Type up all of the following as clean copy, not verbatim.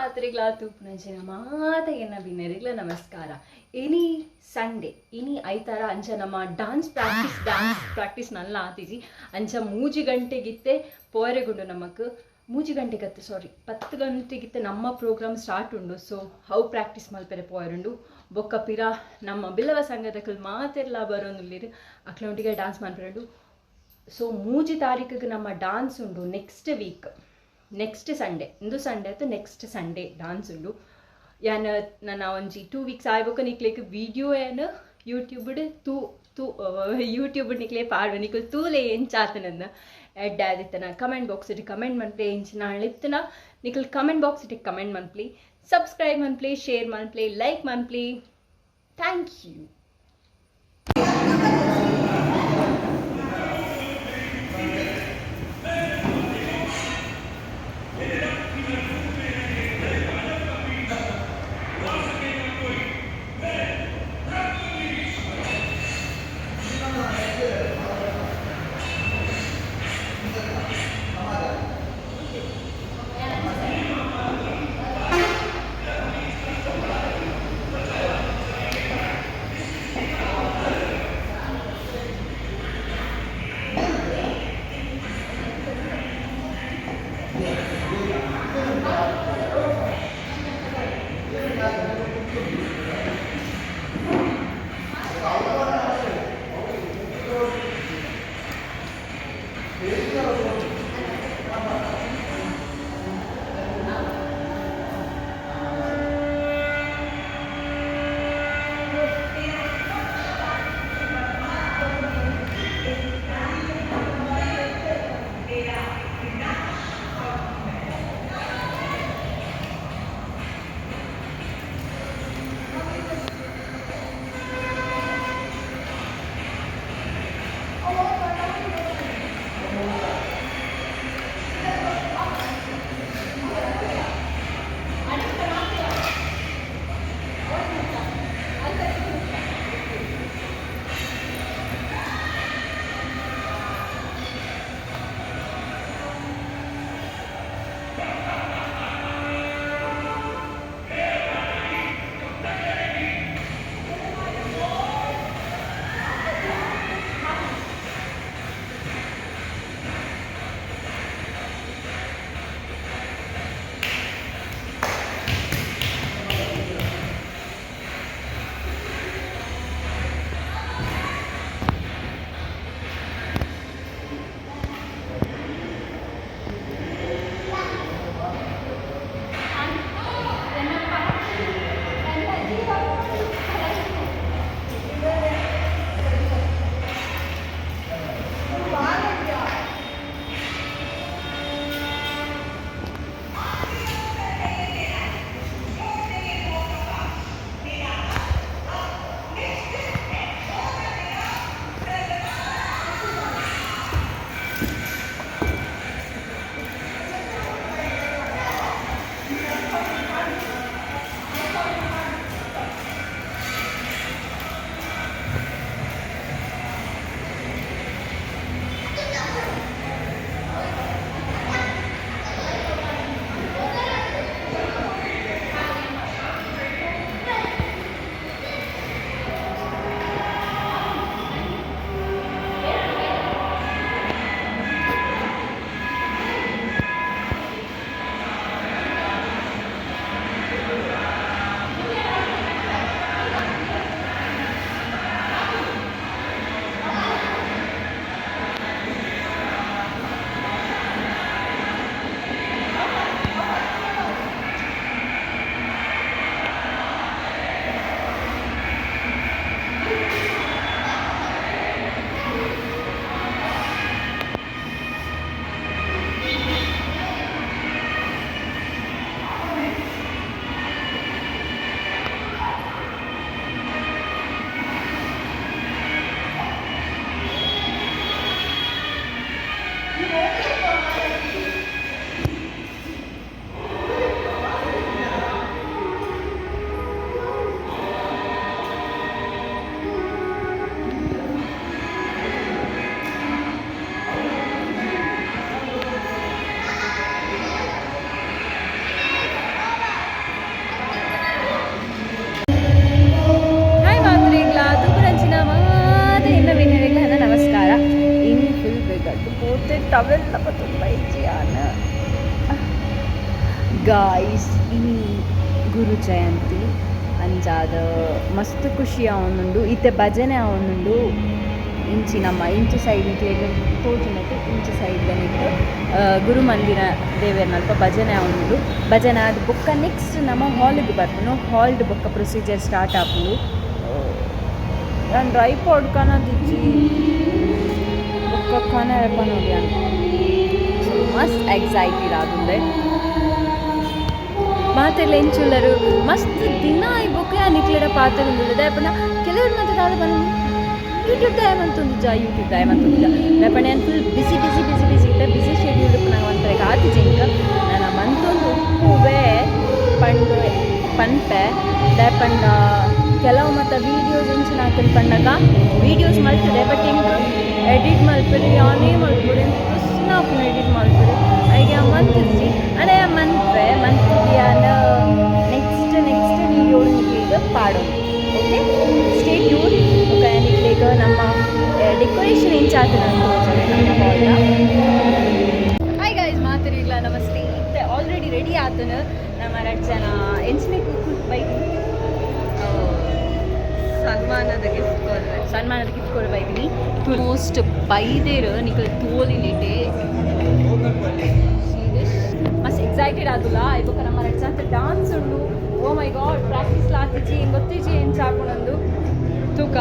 ಮಾತ್ರೆಗಳ ತೂಪುನಂಚಿನ ಮಾತೆಗೆನ್ನ ಬಿನ್ನರಿಗ್ಲ ನಮಸ್ಕಾರ. Any Sunday ಇನಿ ಐತಾರ ಅಂಚ ನಮ್ಮ ಡ್ಯಾನ್ಸ್ ಪ್ರಾಕ್ಟೀಸ್ ನಲ್ಲ ಆತಿಜಿ ಅಂಚ 3 ಗಂಟೆಗಿತ್ತೆ ಪೋರೆಗುಂಡು ನಮಕ್ 3 ಗಂಟೆಗತ್ತೆ 10 ಗಂಟೆಗಿತ್ತೆ ನಮ್ಮ ಪ್ರೋಗ್ರಾಮ್ ಸ್ಟಾರ್ಟ್ ಉಂಡು. ಸೊ ಹೌ ಪ್ರಾಕ್ಟೀಸ್ ಮಲ್ಪೆರೆ ಪೋಯರುಂಡು ಬೊಕ್ಕ ಪಿರ ನಮ್ಮ ಬಿಲ್ಲವ ಸಂಘದಕ್ಕಲ್ ಮಾತೆರ್ಲ ಬರೋನುಲ್ಲಿರು ಅಕ್ಲೊಂಟಿಗೆ ಡ್ಯಾನ್ಸ್ ಮಲ್ಪೆರಡು. ಸೊ 3 ತಾರೀಕಿಗೆ ನಮ್ಮ ಡ್ಯಾನ್ಸ್ ಉಂಡು. ನೆಕ್ಸ್ಟ್ ಸಂಡೇ ಇಂದು ಸಂಡೇ ಆಯ್ತು, ನೆಕ್ಸ್ಟ್ ಸಂಡೇ ಡ್ಯಾನ್ಸ್ ಉಂಡು. ನನ್ನ ಒಂಜಿ 2 ವೀಕ್ಸ್ ಆಯ್ಬೇಕು ನಿಕ್ಲೇಕ್ ವಿಡಿಯೋ ಏನು ಯೂಟ್ಯೂಬ್ ನಿಕ್ಲೇ ಪಾಡುವ ನಿಕ್ಲು ತೂಲೆ ಎಂಚಾತನಂದ ಎಡ್ಡ ಆದಿತ್ತನ ಕಮೆಂಟ್ ಬಾಕ್ಸ್ ಇಟ್ಟು ಕಮೆಂಟ್ ಮನ್ಪ್ಲೆ ಎಂಚಿನ ಅಳಿಪ್ತನ ನಿಕ್ಲು ಕಮೆಂಟ್ ಬಾಕ್ಸ್ ಇಟ್ಟು ಕಮೆಂಟ್ ಮನ್ಪ್ಲಿ, ಸಬ್ಸ್ಕ್ರೈಬ್ ಮನ್ಪ್ಲಿ, ಶೇರ್ ಮನ್ಪ್ಲಿ, ಲೈಕ್ ಮನ್ಪ್ಲಿ. Thank you. अवेल्ला पतून पाहिजे गाइस इनी गुरु जयंती अंजाद मस्त ಖುಷಿ ಅವನುಂಡು ಇತ್ತೆ ಭಜನೆ ಅವನುಂಡು ಇಂಚಿ ನಮ್ಮ ಇಂಚು ಸೈಡ್ ತೋಜುನಟ್ಟು ಇಂಚು ಸೈಡ್ಲನೆ ಗುರು ಮಂದಿರ ದೇವೇರ್ನಲ್ಪ ಭಜನೆ ಅವನುಂಡು ಭಜನೆ ಆದ ಬೊಕ್ಕ ನೆಕ್ಸ್ಟ್ ನಮ್ಮ ಹಾಲ್ಗೆ ಬರ್ಪುನು ಹಾಲ್ಡ್ ಬೊಕ್ಕ ಪ್ರೊಸೀಜರ್ ಸ್ಟಾರ್ಟ್ ಆಪುಂಡು ನಾನು ಟ್ರೈಪಾಡ್ ಕನದಿಜ್ಜಿ ಬೊಕ್ಕ ಕನ ಪನೋಲಿ ಅಂತ ಮಸ್ತ್ ಎಕ್ಸೈಟೆಡ್ ಆದುಂಡೆ ಮಾತೆಲ್ಲ ಎಂಚುಳ್ಳರು ಮಸ್ತ್ ದಿನ ಈ ಬೊಕ್ಕ ನಿಕ್ಲೆಡ ಪಾತ್ರ ದಯಪಂಡ ಕೆಲವರು ಮತ್ತೆ ದಾದ ಬಂದು ಯೂಟ್ಯೂಬ್ ದಯಮಂತೊಂದಿಜ್ಜ ಯೂಟ್ಯೂಬ್ ದಯಮಂತೊಂದಿಜ್ಜ ದಯಪಂಡ ನಾನು ಫುಲ್ ಬಿಸಿ ಇದ್ದೆ ಬಿಸಿ ಶೆಡ್ಯೂಲ್ ನಂಗೆ ಒಂಥರ ಆತಿಜೆ ಇಂಕ ನಾನು ಮಂತೊಂದು ಉಪ್ಪುವೆ ಪಂಡು ಪನ್ಪೆ ದಯಪಂಡ ಕೆಲವು ಮತ್ತು ವೀಡಿಯೋಸ್ ಎಂಚಿನ ಹಾಕಲು ಪಂಡಾಗ ವೀಡಿಯೋಸ್ ಮಲ್ತದೆ ಬಟ್ ಹಿಂಗೆ ಎಡಿಟ್ ಮಲ್ಪರಿ ಯಾನೇ ಮಲ್ಪಡಿ ನಾವು ಎಡಿಟ್ ಮಲ್ಪರಿ ಐಗೆ ಮಂತಿದ್ದಿ ಅದೇ ಮಂತ್ವೆ ನೆಕ್ಸ್ಟ್ ವೀಡಿಯೋ ನಿಕ್ಲಿಗೆ ಪಾಡೋದು ಓಕೆ ಸ್ಟೇ ಟ್ಯೂನ್ ಓಕೆ ನಿಕ್ಲಿಗೆ ನಮ್ಮ ಡೆಕೋರೇಷನ್ ಇಂಚಾದ ಹಾಯ್ ಗೈಸ್ ಮಾತಾಡಿಲ್ಲ ನಮಸ್ತೆ ಇತ್ತೆ ಆಲ್ರೆಡಿ ರೆಡಿ ಆತನ ನಮ್ಮ 2 ಜನ ಎಂಚನೆ ಬೈಕ್ ಸನ್ಮಾನದ ಗಿಫ್ಟ್ ಕೊಡ ಬೈದಿನಿ ಮೋಸ್ಟ್ ಬೈದೇರು ನಿಕಲ್ ತೋಲಿಲಿಟ್ಟೆ ಮಸ್ತ್ ಎಕ್ಸೈಟೆಡ್ ಆದುಲ್ಲ ಇವಾಗ ನಮ್ಮ 2 ಜನ ಡಾನ್ಸ್ ಉಂಡು ಓ ಮೈ ಗಾಡ್ ಪ್ರಾಕ್ಟೀಸ್ ಲಾತಿಜಿ ಗೊತ್ತಿಜಿ ಏನು ಸಾಕೊಂಡೊಂದು ತೂಕ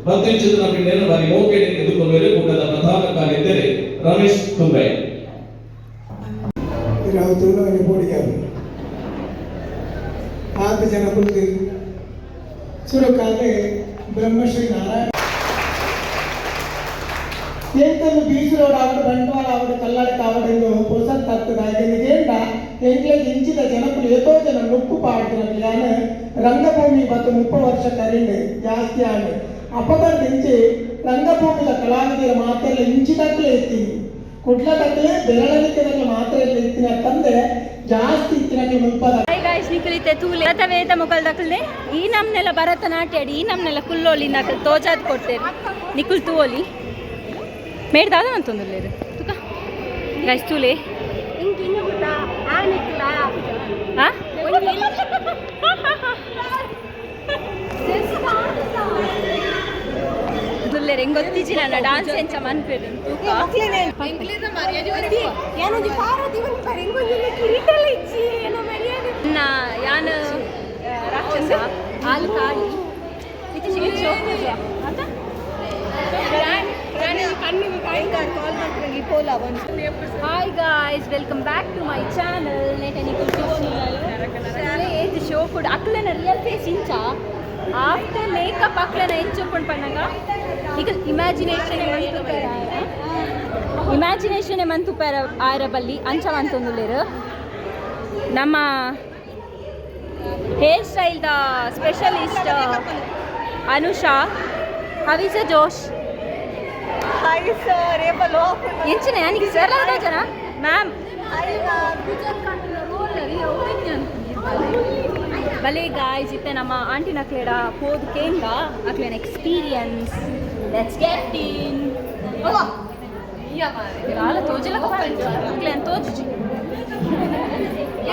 ಪತ್ರಿಚಿತ ನಮಗೆ ಬಾರಿ ಮೋಕೆ ಎದುರುಕೊಂಡರೆ ಕೂಟದ ಪ್ರಧಾನ ಕಾರ್ಯದರ್ಶಿ ರಮೇಶ್ ತುಂಬೆ ಇರಾವತುನ ರಿಪೋರ್ಟ್ ಆದ ಜನ ಕುಳಿತು ಸುರಕಾಲೆ ಬ್ರಹ್ಮಶ್ರೀ ನಾರಾಯಣ ಏಂತನ್ನು ಬೀಚ್ ರೋಡ್ ಆವಡು ಬಂಟ್ವಾಳ ಆವಡು ಕಲ್ಲಾಡಕ ಆವಡೆಂದು ಪೊಸತ್ ಆಗ್ತದ ಇದೆಂಡ ಎಂಕ್ಲೆಗೆ ಇಂಚಿದ ಜನಕ್ಕಳು ಏತೋ ಜನ ನುಪ್ಪು ಪಾಡ್ತಿರಲಿ ನಾನು ರಂಗಭೂಮಿ ಮತ್ತು 30 ವರ್ಷ ಕರಿಂಡು ಜಾಸ್ತಿ ಆಡು ಅಪಕರ್ದಿಂಚಿ ರಂಗಭೂಮಿದ ಕಲಾವಿದರ ಮಾತೆಲ್ಲ ಇಂಚಿದಕ್ಕಲೇ ಎತ್ತೀನಿ ಕುಡ್ಲದಕ್ಕಲೇ ಬೆರಳಲಿಕ್ಕದಕ್ಕೆ ಮಾತ್ರ ಎಲ್ಲ ಎತ್ತಿನ ತಂದೆ ಜಾಸ್ತಿ ಇತ್ತಿನಕ್ಕೆ ಮುಲ್ಪದ ನಿಕಲಿತೆ ತೂಲೆ ರಥವೇದ ಮುಗಲ್ದಕ್ಕಲ್ದೆ ಈ ನಮ್ನೆಲ್ಲ ಭರತನಾಟ್ಯ ಆಡಿ ಈ ನಮ್ನೆಲ್ಲ ಕುಲ್ಲೋಲಿ ನಕಲ್ ತೋಜಾದ್ ಕೊಡ್ತೇವೆ ನಿಕುಲ್ ತೂಲಿ ಮೇಡ್ದಾದ ಅಂತಂದುಲ್ಲೇರು ತುಕ ಗೈಸ್ ತೂಲೆ ದುಲ್ಲೇರು ಹೆಂಗ್ ಗೊತ್ತಿಜಿ ನನ್ನ ಡಾನ್ಸ್ ಎಂಚ ಮನ್ಪೇರು ಯಾನ ರಾಕ್ಷಸ ಹಾಲು ಕಾಳಿ hi guys welcome back to my channel ಏಜ್ ಶೋ ಫುಡ್ ಅಕ್ಲನ ರಿಯಲ್ ಫೇಸ್ ಇಂಚ ಆಫ್ಟರ್ ಮೇಕಪ್ ಅಕ್ಲನ ಎಂಚೊಪ್ಕೊಂಡು ಪಣ್ಣಂಗ ಈಗ ಇಮ್ಯಾಜಿನೇಷನ್ ಮಂತು ಪೇರ ಆಯರಬಲ್ಲಿ ಅಂಚವಂತೊಂದುಲ್ಲೇರು ನಮ್ಮ ಹೇರ್ ಸ್ಟೈಲ್ದ ಸ್ಪೆಷಲಿಸ್ಟ್ ಅನುಷಾ ಹವಿಸ ಜೋಶ್ ಹಾಯ್ ಸರ್ ಏಬಲೋ ಎಂಚಿನ ಯಾನಿಗೆ ಸರ್ ಜನ ಮ್ಯಾಮ್ ಭಲೇ ಗಾಯ್ಸ್ ಇತ್ತೆ ನಮ್ಮ ಆಂಟಿನ ಕ್ಲೇಡ ಹೋದ್ ಕೇಂಗ ಅಕ್ಲೇನ ಎಕ್ಸ್ಪೀರಿಯನ್ಸ್ ಲೆಟ್ಸ್ ಗೆಟ್ ಇನ್ ಆಲ ತೋಜಲ ಅಕ್ಲೇನ ತೋಜಿ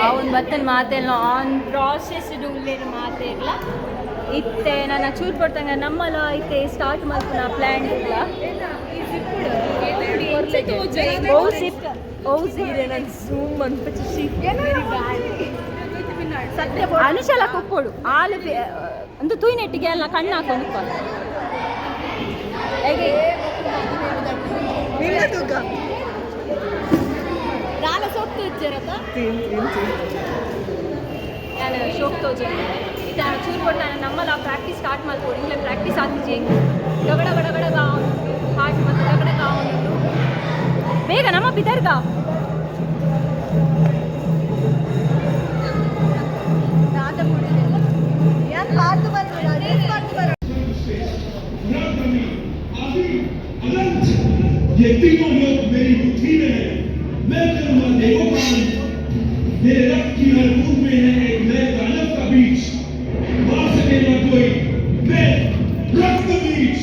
ಅವನ್ ಬತ್ತನ ಮಾತೆಲ್ಲ ಆನ್ ಪ್ರಾಸೆಸ್ ಉಳ್ಳೇರು ಮಾತೆಲ್ಲ ಇತ್ತೆ ನನ್ನ ಚೂರು ಕೊಡ್ತಂಗ ನಮ್ಮಲ್ಲ ಇತ್ತೆ ಸ್ಟಾರ್ಟ್ ಮಾಡ್ತೀನಿ ನಾ ಪ್ಲ್ಯಾನ್ ಇಲ್ಲ ಅನುಶಾಲ ಕೊಪ್ಪೋಡು ಆಲು ಒಂದು ತೂಯಿ ನೆಟ್ಟಿಗೆ ಎಲ್ಲ ಕಣ್ಣು ಹಾಕೊಂಡು ಹೇಗೆ ನಾನು ಸೋಕ್ತು ಇಚ್ಚಾರತ್ತ ನಾನು ಶೋಕ್ ತೋಜೆ ನಾನು ಚೂರು ಕೊಡ್ತಾನೆ ನಮ್ಮಲ್ಲ ಪ್ರಾಕ್ಟೀಸ್ ಸ್ಟಾರ್ಟ್ ಮಾಡ್ಬೋದು ಇಲ್ಲ ಪ್ರಾಕ್ಟೀಸ್ ಆಗ್ತಿಜಿ ಗಗಡ ಗಡಗಡ ಗಾವನು ಹಾಟ್ ಮತ್ತು ಗಗಡ ಗಾವನು ಬೇಗ ನಮ್ಮ ಬಿದರ್ಗ ये तीनों लोग मेरी बुद्धि में है मैं करूँगा देखो काम मेरे रक्त की हर बूंद में है एक नए दानव का बीज मार सकेगा कोई मैं रक्त का बीज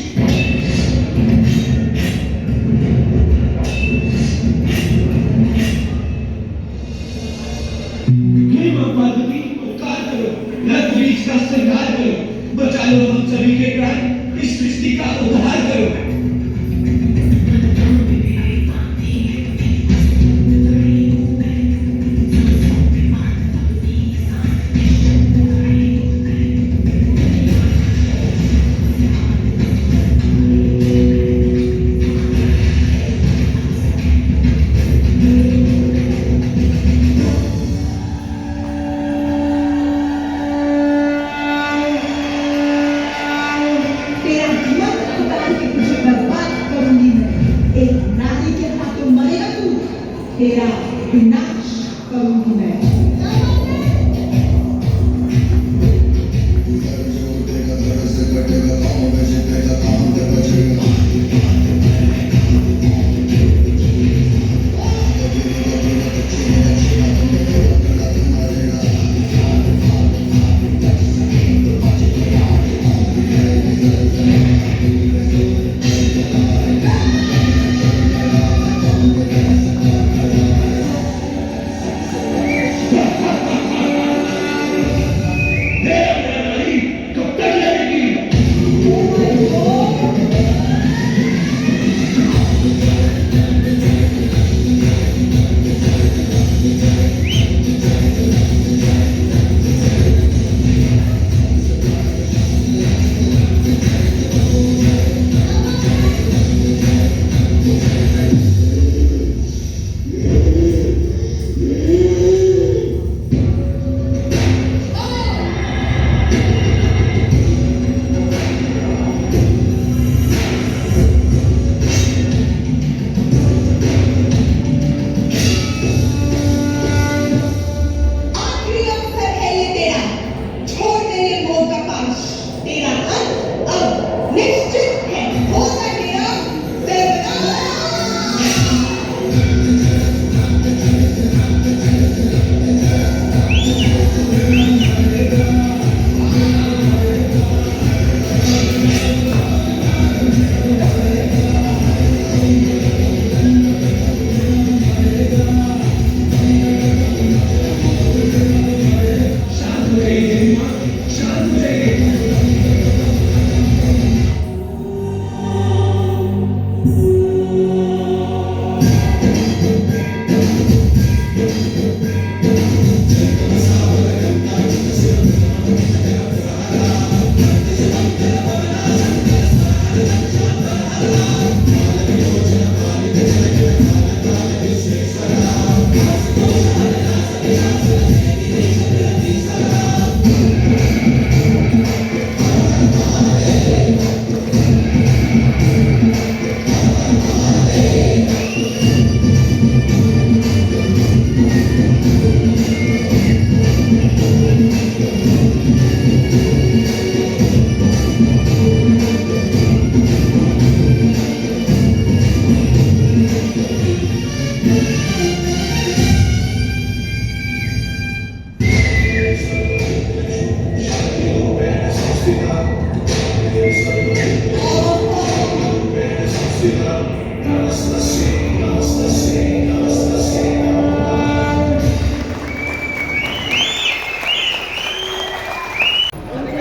विनाश करूंगी मैं।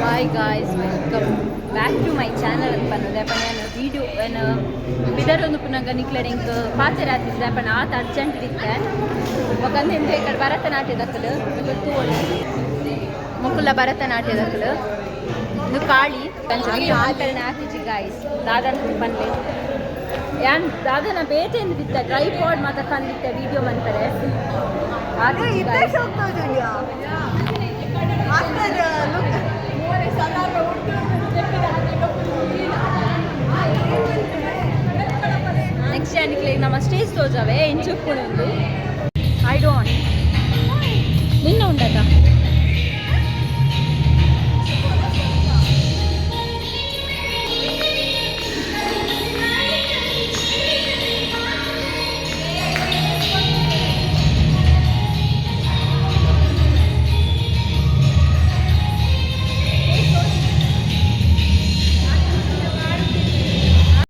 Hi guys, welcome back to my channel. ನಾನು ವೀಡಿಯೋ ಬಿದರೊಂದು ಪುನಃ ನಿಕ್ಲರಿಂಗ್ ಪಾತ್ರ ರಾತ್ರಿ ಪನ ಆತ ಅರ್ಜೆಂಟ್ ಇತ್ತೆ ಒಕ್ಕಂದು ಎಂತ ఇక్కడ ಭರತನಾಟ್ಯದಕ್ಕಲು ತೋಳು ಮೊಕ್ಕುಲ ಭರತನಾಟ್ಯದಕ್ಕಲು ಇದು ಕಾಳಿ ವೀಡಿಯೋ ಆಕರಣ ಹಾಕಿಜಿ ಗಾಯ್ಸ್ ದಾದನ ಪನ್ಲೆ ಯಾನ್ ದಾದನ ಬೇತೆ ಎಂದು ಬಿತ್ತ ಟ್ರೈಪಾಡ್ ಮಾತ ಕಂದಿತ್ತ ವೀಡಿಯೋ ಮಂತಾರೆ ನೆಕ್ಸ್ಟ್ ಯಾನಿಕ್ಲೆ ನಮ್ಮ ಸ್ಟೇಜ್ ತೋಜಾವೆ ಎಂಚುಪ್ಪುಣುಂದು